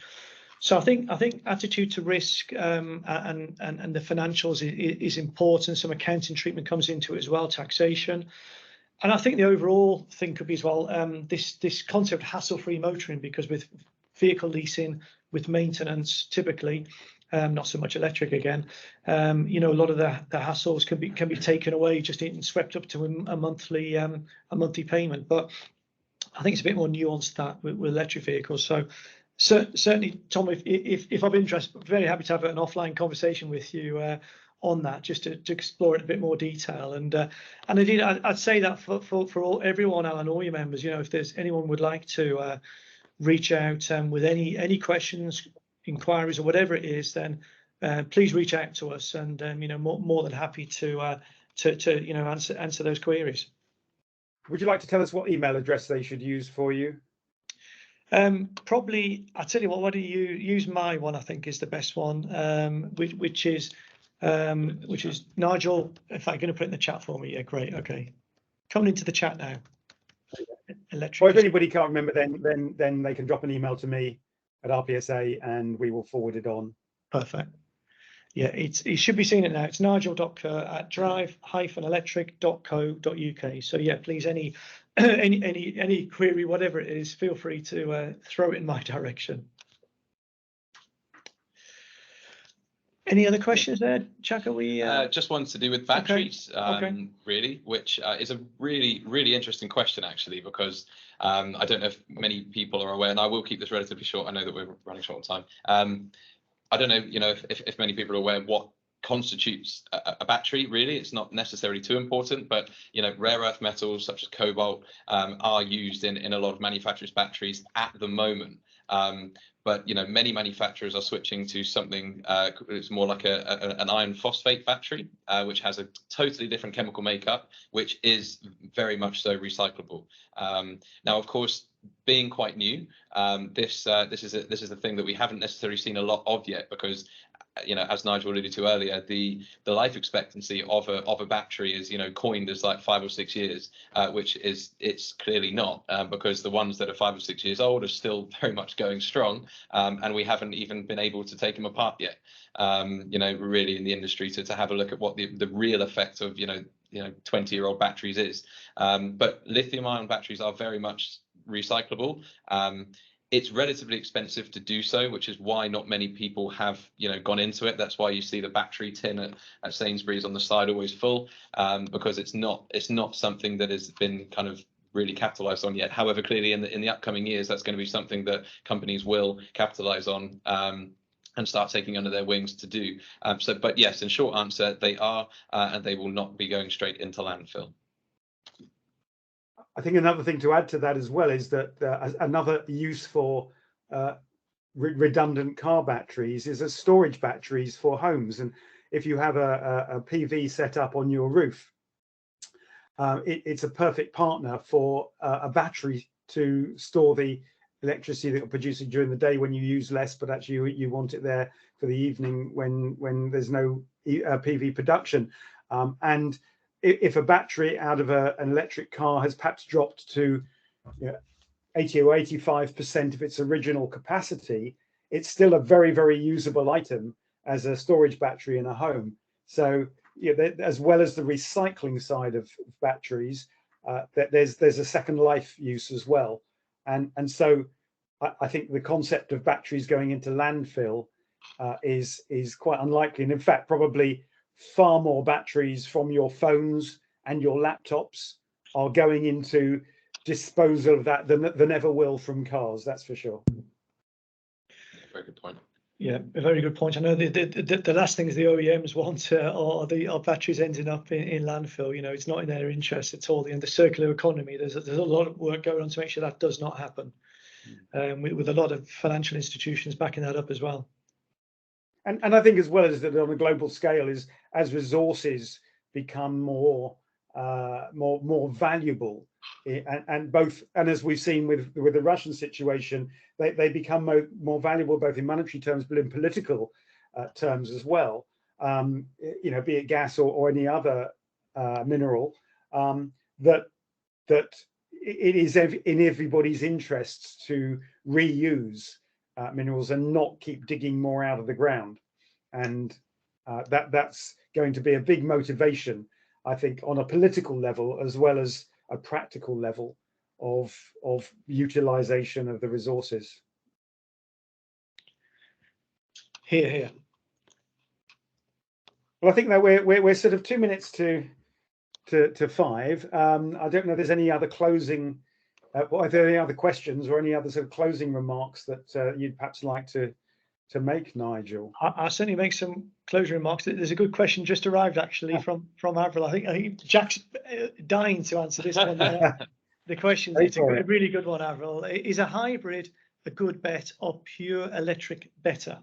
S2: So I think attitude to risk and the financials is important. Some accounting treatment comes into it as well, taxation. And I think the overall thing could be as well this concept of hassle-free motoring, because with vehicle leasing, with maintenance typically, not so much electric again, a lot of the hassles can be taken away, just getting swept up to a monthly payment. But I think it's a bit more nuanced that with electric vehicles. So certainly, Tom, if I'm interested, very happy to have an offline conversation with you on that, just to explore it in a bit more detail. And indeed, I'd say that for everyone, Alan, all your members, if there's anyone would like to reach out with any questions, inquiries or whatever it is, then please reach out to us, and more than happy to answer those queries.
S1: Would you like to tell us what email address they should use for you?
S2: Probably, I'll tell you what, why don't you use my one? I think is the best one, which is Nigel. If I'm going to put it in the chat for me, yeah, great, okay. Coming into the chat now. Electric.
S1: Or if anybody can't remember, then they can drop an email to me at RPSA and we will forward it on.
S2: Perfect. Yeah, you should be seeing it now. It's nigel.kerr@drive-electric.co.uk. So yeah, please, any query, whatever it is, feel free to throw it in my direction. Any other questions there, Chuck? Are we
S4: just one to do with batteries,
S2: Okay.
S4: really, which is a really interesting question, actually, because I don't know if many people are aware, and I will keep this relatively short. I know that we're running short on time. I don't know, if many people are aware what constitutes a battery. Really, it's not necessarily too important, but rare earth metals such as cobalt are used in a lot of manufacturers' batteries at the moment. But many manufacturers are switching to something it's more like an iron phosphate battery, which has a totally different chemical makeup, which is very much so recyclable. Now, of course, being quite new, this is a thing that we haven't necessarily seen a lot of yet, because as Nigel alluded to earlier, the life expectancy of a battery is coined as like 5 or 6 years, which it's clearly not, because the ones that are 5 or 6 years old are still very much going strong, and we haven't even been able to take them apart yet. Really in the industry to have a look at what the real effect of 20-year-old batteries is. But lithium-ion batteries are very much recyclable. It's relatively expensive to do so, which is why not many people have gone into it. That's why you see the battery tin at Sainsbury's on the side always full, because it's not something that has been kind of really capitalized on yet. However, clearly in the upcoming years, that's going to be something that companies will capitalize on and start taking under their wings to do. But yes, in short answer, they are, and they will not be going straight into landfill.
S1: I think another thing to add to that as well is that another use for redundant car batteries is as storage batteries for homes. And if you have a PV set up on your roof, it's a perfect partner for a battery to store the electricity that you're producing during the day when you use less, but actually you want it there for the evening when there's no PV production. And if a battery out of an electric car has perhaps dropped to 80 or 85% of its original capacity, it's still a very, very usable item as a storage battery in a home. So as well as the recycling side of batteries, there's a second life use as well. And so I think the concept of batteries going into landfill is quite unlikely. And in fact, probably far more batteries from your phones and your laptops are going into disposal of that than ever will from cars. That's for sure.
S4: Very good point.
S2: Yeah, a very good point. I know the last thing is the OEMs want our batteries ending up in landfill. It's not in their interest at all. The circular economy, there's a lot of work going on to make sure that does not happen, with a lot of financial institutions backing that up as well.
S1: And I think as well as that on a global scale is as resources become more valuable, and as we've seen with the Russian situation, they become more valuable both in monetary terms but in political terms as well. Be it gas or any other mineral, that it is in everybody's interests to reuse minerals and not keep digging more out of the ground, and that's going to be a big motivation, I think, on a political level as well as a practical level of utilization of the resources.
S2: Here.
S1: Well, I think that we're sort of 2 minutes to 5. I don't know if there's any other closing. Are there any other questions or any other sort of closing remarks that you'd perhaps like to make, Nigel?
S2: I'll certainly make some closing remarks. There's a good question just arrived actually from Avril. I think Jack's dying to answer this one. The question, it's a really good one, Avril. Is a hybrid a good bet or pure electric better?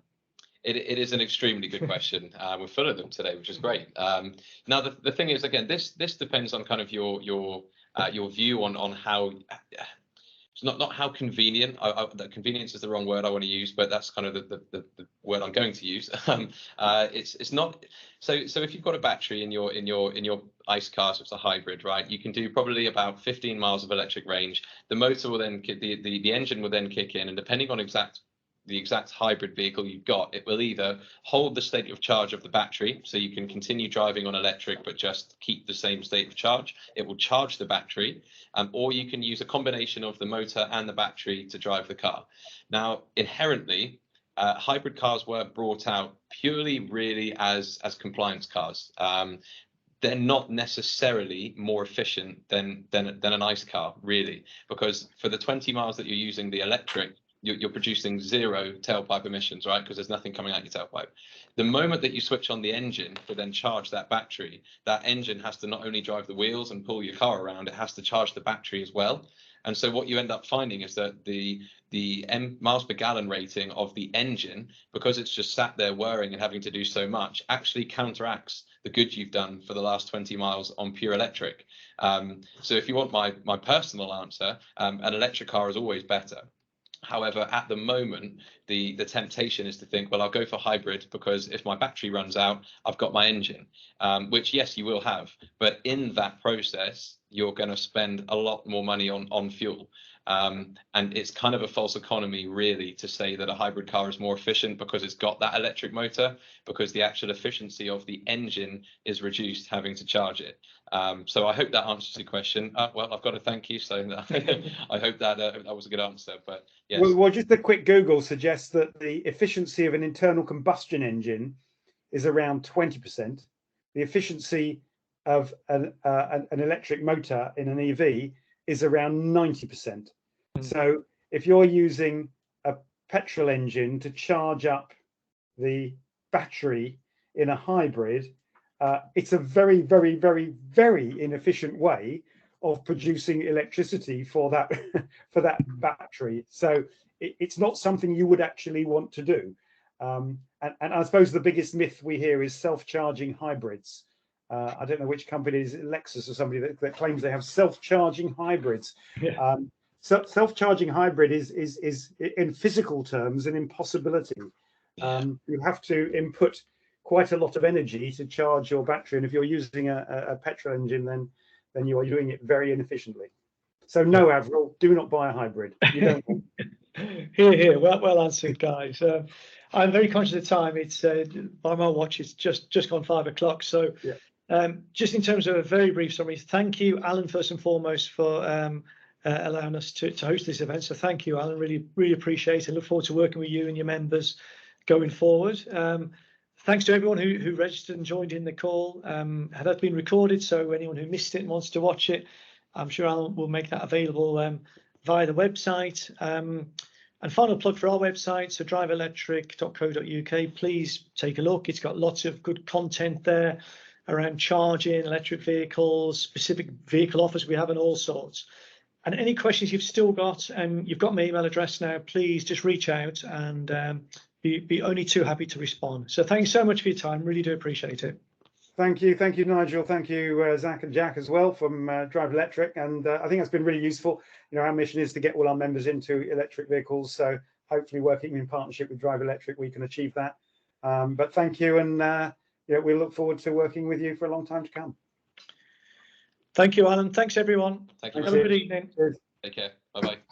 S4: It is an extremely good question. We're full of them today, which is great. Now, the thing is, again, this depends on kind of your view on how. It's not how convenient. That convenience is the wrong word I want to use, but that's kind of the word I'm going to use. It's not. So if you've got a battery in your ICE car, so it's a hybrid, right? You can do probably about 15 miles of electric range. The motor will then the engine will then kick in, and depending on the exact hybrid vehicle you've got, it will either hold the state of charge of the battery, so you can continue driving on electric but just keep the same state of charge. It will charge the battery, or you can use a combination of the motor and the battery to drive the car. Now, inherently, hybrid cars were brought out purely really as compliance cars. They're not necessarily more efficient than an ICE car, really, because for the 20 miles that you're using the electric, you're producing 0 tailpipe emissions, right? Because there's nothing coming out your tailpipe. The moment that you switch on the engine to then charge that battery, that engine has to not only drive the wheels and pull your car around, it has to charge the battery as well. And so what you end up finding is that the miles per gallon rating of the engine, because it's just sat there whirring and having to do so much, actually counteracts the good you've done for the last 20 miles on pure electric. So if you want my personal answer, an electric car is always better. However, at the moment, the temptation is to think, well, I'll go for hybrid because if my battery runs out, I've got my engine, which, yes, you will have. But in that process, you're going to spend a lot more money on fuel. And it's kind of a false economy, really, to say that a hybrid car is more efficient because it's got that electric motor, because the actual efficiency of the engine is reduced having to charge it. So I hope that answers your question. Well, I've got to thank you. So I hope that was a good answer. But yes.
S1: Well, just a quick Google suggests that the efficiency of an internal combustion engine is around 20%. The efficiency of an electric motor in an EV is around 90%. So if you're using a petrol engine to charge up the battery in a hybrid, it's a very, very, very, very inefficient way of producing electricity for that battery. So it's not something you would actually want to do. And I suppose the biggest myth we hear is self-charging hybrids. I don't know which company it is, Lexus or somebody that claims they have self-charging hybrids.
S2: Yeah.
S1: So self-charging hybrid is in physical terms an impossibility. You have to input quite a lot of energy to charge your battery, and if you're using a petrol engine, then you are doing it very inefficiently. So no, Avril, do not buy a hybrid. You don't.
S2: Here. Well answered, guys. I'm very conscious of time. It's by my watch, it's just gone 5 o'clock. So
S1: yeah.
S2: Just in terms of a very brief summary, thank you, Alan, first and foremost, for allowing us to host this event. So thank you, Alan. Really appreciate it. Look forward to working with you and your members going forward. Thanks to everyone who registered and joined in the call. It has been recorded, so anyone who missed it and wants to watch it, I'm sure Alan will make that available via the website. And final plug for our website, so driveelectric.co.uk. Please take a look. It's got lots of good content there around charging, electric vehicles, specific vehicle offers we have, and all sorts. And any questions you've still got, you've got my email address now, please just reach out, and be only too happy to respond. So thanks so much for your time. Really do appreciate it.
S1: Thank you, Nigel. Thank you, Zach and Jack as well from Drive Electric. And I think that's been really useful. You know, our mission is to get all our members into electric vehicles. So hopefully, working in partnership with Drive Electric, we can achieve that. But thank you, and we look forward to working with you for a long time to come.
S2: Thank you, Alan. Thanks, everyone.
S4: Thank you.
S2: Have a good evening.
S1: Cheers.
S4: Take care. Bye-bye.